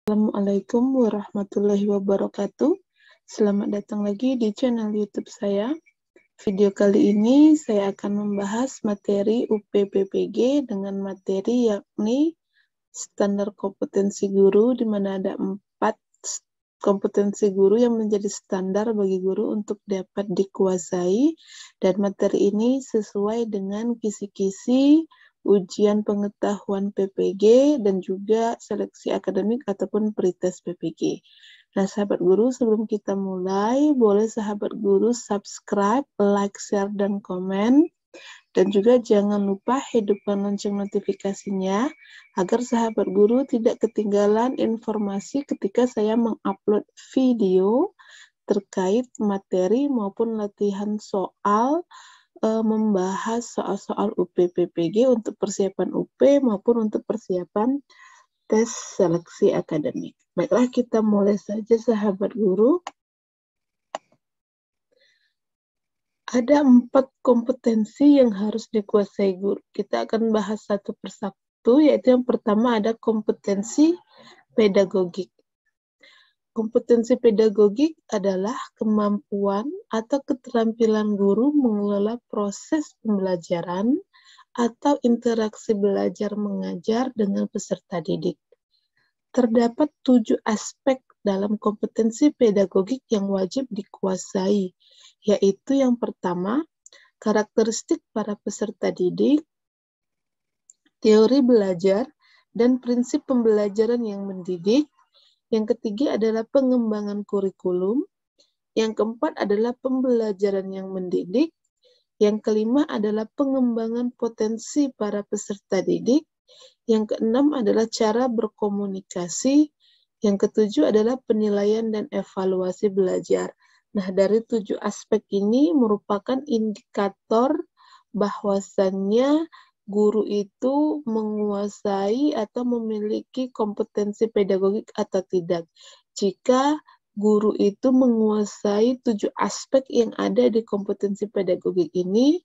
Assalamualaikum warahmatullahi wabarakatuh. Selamat datang lagi di channel YouTube saya. Video kali ini saya akan membahas materi UPPPG dengan materi yakni standar kompetensi guru, di mana ada 4 kompetensi guru yang menjadi standar bagi guru untuk dapat dikuasai, dan materi ini sesuai dengan kisi-kisi ujian pengetahuan PPG dan juga seleksi akademik ataupun pretest PPG. Nah, sahabat guru, sebelum kita mulai, boleh sahabat guru subscribe, like, share, dan komen. Dan juga jangan lupa hidupkan lonceng notifikasinya agar sahabat guru tidak ketinggalan informasi ketika saya mengupload video terkait materi maupun latihan soal membahas soal-soal UPPPG untuk persiapan UP maupun untuk persiapan tes seleksi akademik. Baiklah, kita mulai saja sahabat guru. Ada 4 kompetensi yang harus dikuasai guru. Kita akan bahas satu persatu, yaitu yang pertama ada kompetensi pedagogik. Kompetensi pedagogik adalah kemampuan atau keterampilan guru mengelola proses pembelajaran atau interaksi belajar mengajar dengan peserta didik. Terdapat 7 aspek dalam kompetensi pedagogik yang wajib dikuasai, yaitu yang pertama, karakteristik para peserta didik, teori belajar, dan prinsip pembelajaran yang mendidik. Yang ketiga adalah pengembangan kurikulum. Yang keempat adalah pembelajaran yang mendidik. Yang kelima adalah pengembangan potensi para peserta didik. Yang keenam adalah cara berkomunikasi. Yang ketujuh adalah penilaian dan evaluasi belajar. Nah, dari 7 aspek ini merupakan indikator bahwasannya guru itu menguasai atau memiliki kompetensi pedagogik atau tidak. Jika guru itu menguasai 7 aspek yang ada di kompetensi pedagogik ini,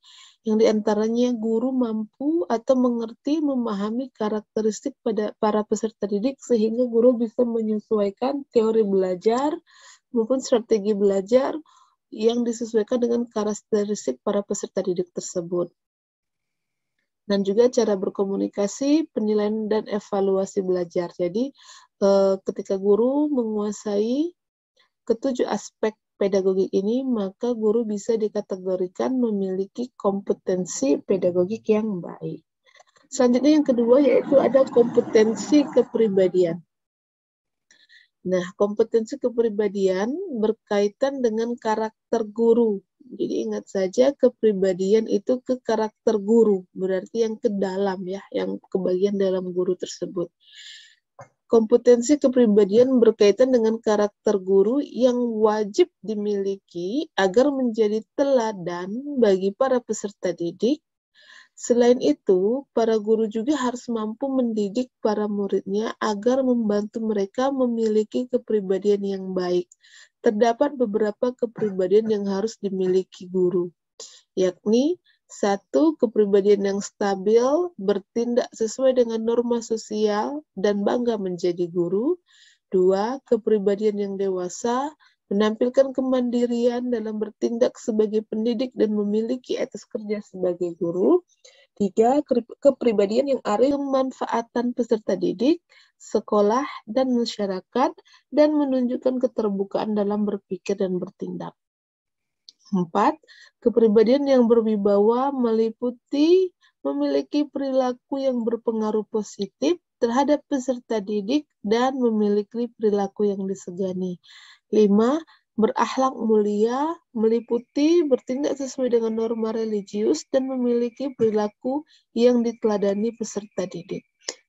yang diantaranya guru mampu atau mengerti, memahami karakteristik pada para peserta didik sehingga guru bisa menyesuaikan teori belajar maupun strategi belajar yang disesuaikan dengan karakteristik para peserta didik tersebut. Dan juga cara berkomunikasi, penilaian dan evaluasi belajar. Jadi ketika guru menguasai ketujuh aspek pedagogik ini, maka guru bisa dikategorikan memiliki kompetensi pedagogik yang baik. Selanjutnya yang kedua yaitu ada kompetensi kepribadian. Nah, kompetensi kepribadian berkaitan dengan karakter guru. Jadi ingat saja kepribadian itu ke karakter guru, berarti yang ke dalam ya, yang ke bagian dalam guru tersebut. Kompetensi kepribadian berkaitan dengan karakter guru yang wajib dimiliki agar menjadi teladan bagi para peserta didik. Selain itu, para guru juga harus mampu mendidik para muridnya agar membantu mereka memiliki kepribadian yang baik. Terdapat beberapa kepribadian yang harus dimiliki guru, yakni 1. Kepribadian yang stabil, bertindak sesuai dengan norma sosial, dan bangga menjadi guru. 2. Kepribadian yang dewasa, menampilkan kemandirian dalam bertindak sebagai pendidik dan memiliki etos kerja sebagai guru. 3. Kepribadian yang arif, kemanfaatan peserta didik, sekolah, dan masyarakat, dan menunjukkan keterbukaan dalam berpikir dan bertindak. 4. Kepribadian yang berwibawa meliputi memiliki perilaku yang berpengaruh positif terhadap peserta didik dan memiliki perilaku yang disegani. 5. Berakhlak mulia meliputi bertindak sesuai dengan norma religius dan memiliki perilaku yang diteladani peserta didik.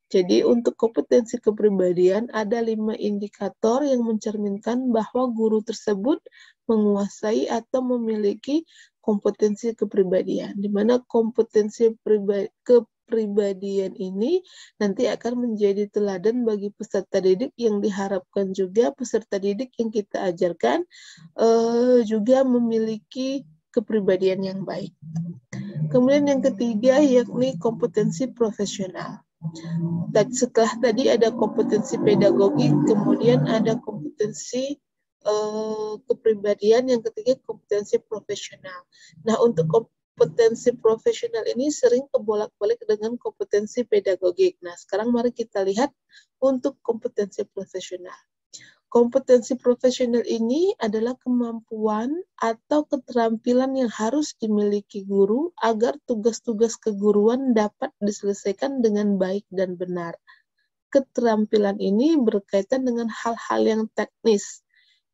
Jadi untuk kompetensi kepribadian ada 5 indikator yang mencerminkan bahwa guru tersebut menguasai atau memiliki kompetensi kepribadian, di mana kompetensi kepribadian ini nanti akan menjadi teladan bagi peserta didik, yang diharapkan juga peserta didik yang kita ajarkan juga memiliki kepribadian yang baik. Kemudian yang ketiga yakni kompetensi profesional. Setelah tadi ada kompetensi pedagogik, kemudian ada kompetensi kepribadian, yang ketiga kompetensi profesional. Nah, untuk kompetensi profesional ini sering kebolak-balik dengan kompetensi pedagogik. Nah, sekarang mari kita lihat untuk kompetensi profesional. Kompetensi profesional ini adalah kemampuan atau keterampilan yang harus dimiliki guru agar tugas-tugas keguruan dapat diselesaikan dengan baik dan benar. Keterampilan ini berkaitan dengan hal-hal yang teknis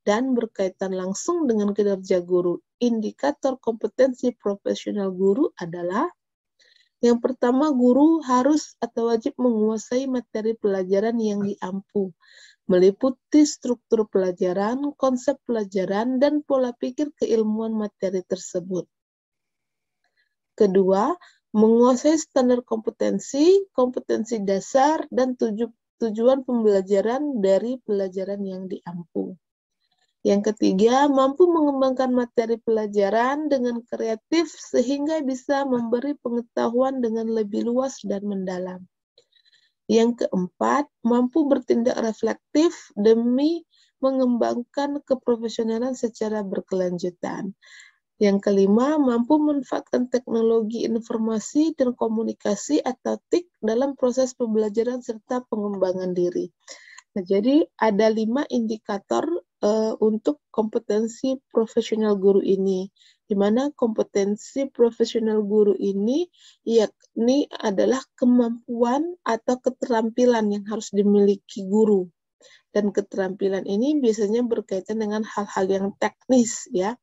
dan berkaitan langsung dengan kinerja guru. Indikator kompetensi profesional guru adalah yang pertama, guru harus atau wajib menguasai materi pelajaran yang diampu, meliputi struktur pelajaran, konsep pelajaran, dan pola pikir keilmuan materi tersebut. Kedua, menguasai standar kompetensi, kompetensi dasar, dan tujuan pembelajaran dari pelajaran yang diampu. Yang ketiga, mampu mengembangkan materi pelajaran dengan kreatif sehingga bisa memberi pengetahuan dengan lebih luas dan mendalam. Yang keempat, mampu bertindak reflektif demi mengembangkan keprofesionalan secara berkelanjutan. Yang kelima, mampu memanfaatkan teknologi informasi dan komunikasi atau TIK dalam proses pembelajaran serta pengembangan diri. Nah, jadi ada 5 indikator untuk kompetensi profesional guru ini, di mana kompetensi profesional guru ini yakni adalah kemampuan atau keterampilan yang harus dimiliki guru. Dan keterampilan ini biasanya berkaitan dengan hal-hal yang teknis, ya.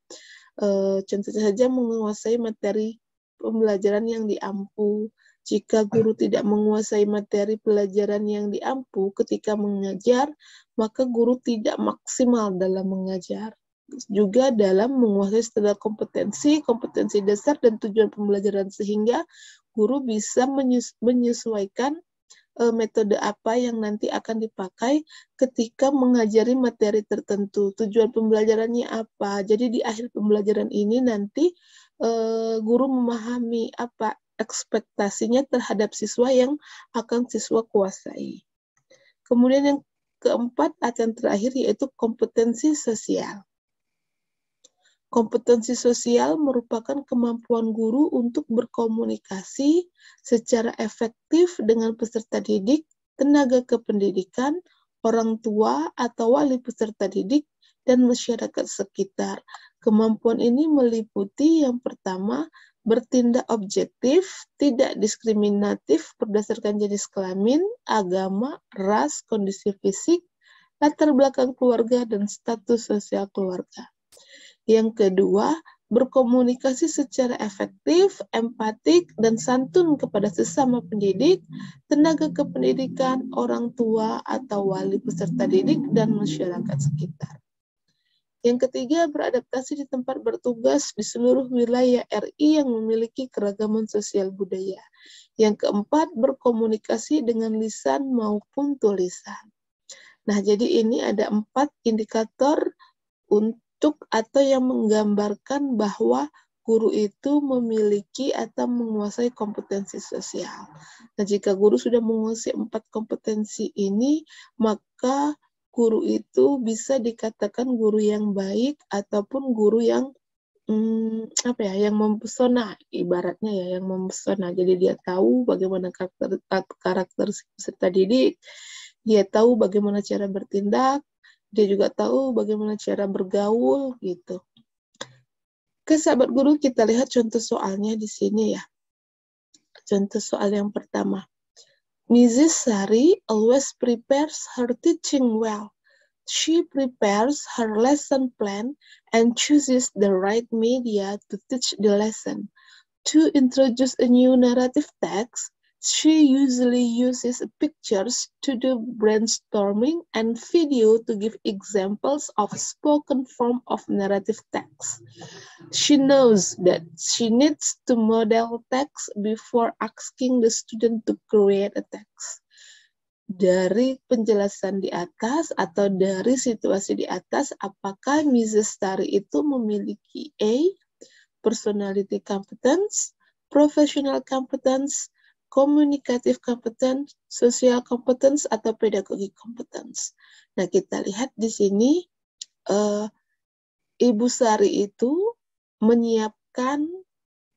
Contoh saja menguasai materi pembelajaran yang diampu. Jika guru tidak menguasai materi pelajaran yang diampu ketika mengajar, maka guru tidak maksimal dalam mengajar. Juga dalam menguasai standar kompetensi, kompetensi dasar, dan tujuan pembelajaran, sehingga guru bisa menyesuaikan metode apa yang nanti akan dipakai ketika mengajari materi tertentu. Tujuan pembelajarannya apa? Jadi di akhir pembelajaran ini nanti guru memahami apa ekspektasinya terhadap siswa yang akan siswa kuasai. Kemudian yang keempat atau yang terakhir yaitu kompetensi sosial. Kompetensi sosial merupakan kemampuan guru untuk berkomunikasi secara efektif dengan peserta didik, tenaga kependidikan, orang tua atau wali peserta didik, dan masyarakat sekitar. Kemampuan ini meliputi yang pertama, bertindak objektif, tidak diskriminatif berdasarkan jenis kelamin, agama, ras, kondisi fisik, latar belakang keluarga, dan status sosial keluarga. Yang kedua, berkomunikasi secara efektif, empatik, dan santun kepada sesama pendidik, tenaga kependidikan, orang tua atau wali peserta didik, dan masyarakat sekitar. Yang ketiga, beradaptasi di tempat bertugas di seluruh wilayah RI yang memiliki keragaman sosial budaya. Yang keempat, berkomunikasi dengan lisan maupun tulisan. Nah, jadi ini ada 4 indikator untuk atau yang menggambarkan bahwa guru itu memiliki atau menguasai kompetensi sosial. Nah, jika guru sudah menguasai 4 kompetensi ini, maka guru itu bisa dikatakan guru yang baik ataupun guru yang yang mempesona, ibaratnya ya, yang mempesona. Jadi dia tahu bagaimana karakter peserta didik, dia tahu bagaimana cara bertindak, dia juga tahu bagaimana cara bergaul gitu. Oke, sahabat guru, kita lihat contoh soalnya di sini ya. Contoh soal yang pertama. Mrs. Sari always prepares her teaching well. She prepares her lesson plan and chooses the right media to teach the lesson. To introduce a new narrative text, she usually uses pictures to do brainstorming and video to give examples of spoken form of narrative text. She knows that she needs to model text before asking the student to create a text. Dari penjelasan di atas atau dari situasi di atas, apakah Mrs. Sari itu memiliki A, personality competence, professional competence, communicative competence, social competence, atau pedagogic competence. Nah, kita lihat di sini Ibu Sari itu menyiapkan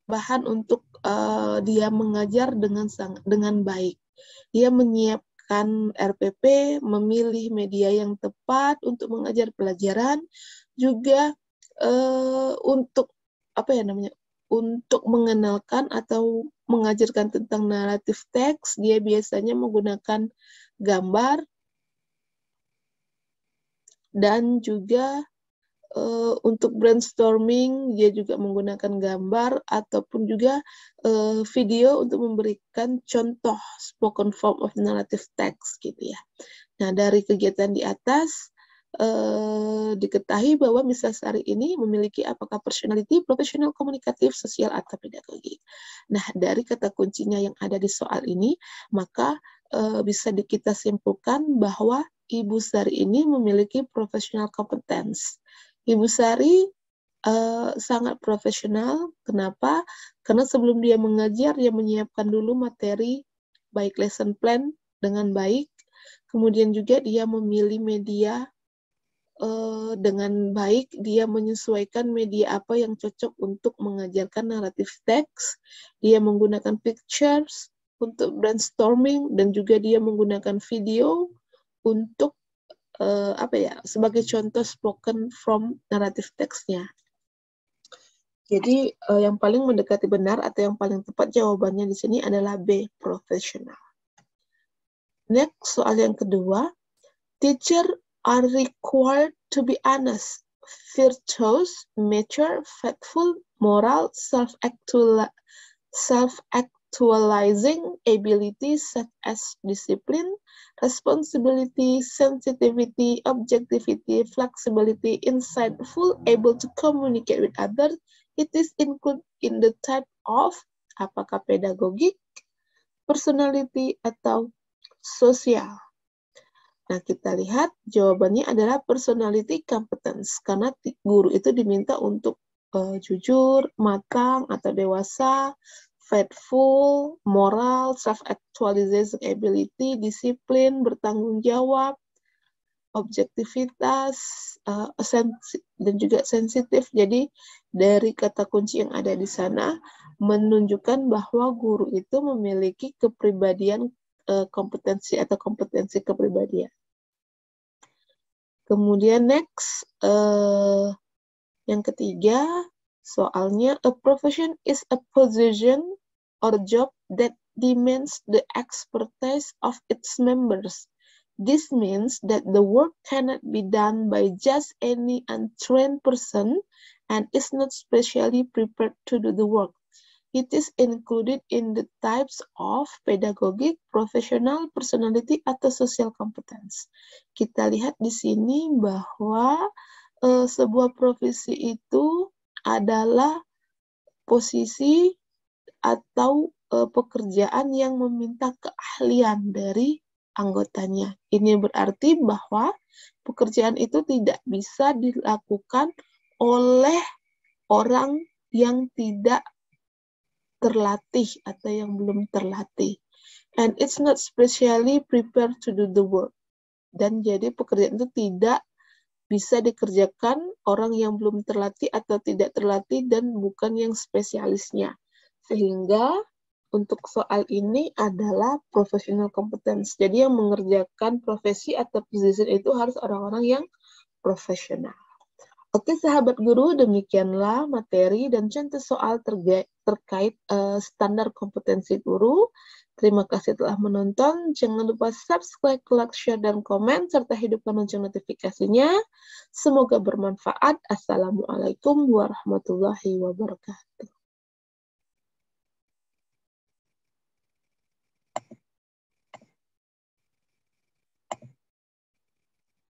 bahan untuk dia mengajar dengan baik. Dia menyiapkan RPP, memilih media yang tepat untuk mengajar pelajaran, juga untuk untuk mengenalkan atau mengajarkan tentang naratif teks, dia biasanya menggunakan gambar dan juga untuk brainstorming dia juga menggunakan gambar ataupun juga video untuk memberikan contoh spoken form of narrative text gitu ya. Nah, dari kegiatan di atas diketahui bahwa Miss Sari ini memiliki apakah personality, profesional, komunikatif, sosial, atau pedagogik. Nah, dari kata kuncinya yang ada di soal ini, maka bisa kita simpulkan bahwa Ibu Sari ini memiliki professional competence. Ibu Sari sangat profesional. Kenapa? Karena sebelum dia mengajar, dia menyiapkan dulu materi, baik lesson plan dengan baik. Kemudian juga dia memilih media dengan baik, dia menyesuaikan media apa yang cocok untuk mengajarkan naratif teks. Dia menggunakan pictures untuk brainstorming dan juga dia menggunakan video untuk sebagai contoh spoken from naratif teksnya. Jadi yang paling mendekati benar atau yang paling tepat jawabannya di sini adalah B, profesional. Next, soal yang kedua. Teacher are required to be honest, virtuous, mature, faithful, moral, self-actualizing abilities such as discipline, responsibility, sensitivity, objectivity, flexibility, insightful, able to communicate with others. It is included in the type of apakah pedagogik, personality, atau sosial. Nah, kita lihat jawabannya adalah personality competence, karena guru itu diminta untuk jujur, matang, atau dewasa, faithful, moral, self-actualization ability, disiplin, bertanggung jawab, objektivitas, dan juga sensitif. Jadi, dari kata kunci yang ada di sana, menunjukkan bahwa guru itu memiliki kepribadian kompetensi atau kompetensi kepribadian. Kemudian next, yang ketiga, soalnya a profession is a position or job that demands the expertise of its members. This means that the work cannot be done by just any untrained person and is not specially prepared to do the work. It is included in the types of pedagogic, professional, personality, atau social competence. Kita lihat di sini bahwa sebuah profesi itu adalah posisi atau pekerjaan yang meminta keahlian dari anggotanya. Ini berarti bahwa pekerjaan itu tidak bisa dilakukan oleh orang yang tidak terlatih atau yang belum terlatih. And it's not specially prepared to do the work. Dan jadi pekerjaan itu tidak bisa dikerjakan orang yang belum terlatih atau tidak terlatih dan bukan yang spesialisnya. Sehingga untuk soal ini adalah professional competence. Jadi yang mengerjakan profesi atau position itu harus orang-orang yang profesional. Oke sahabat guru, demikianlah materi dan contoh soal terkait standar kompetensi guru. Terima kasih telah menonton. Jangan lupa subscribe, like, share, dan komen, serta hidupkan lonceng notifikasinya. Semoga bermanfaat. Assalamualaikum warahmatullahi wabarakatuh.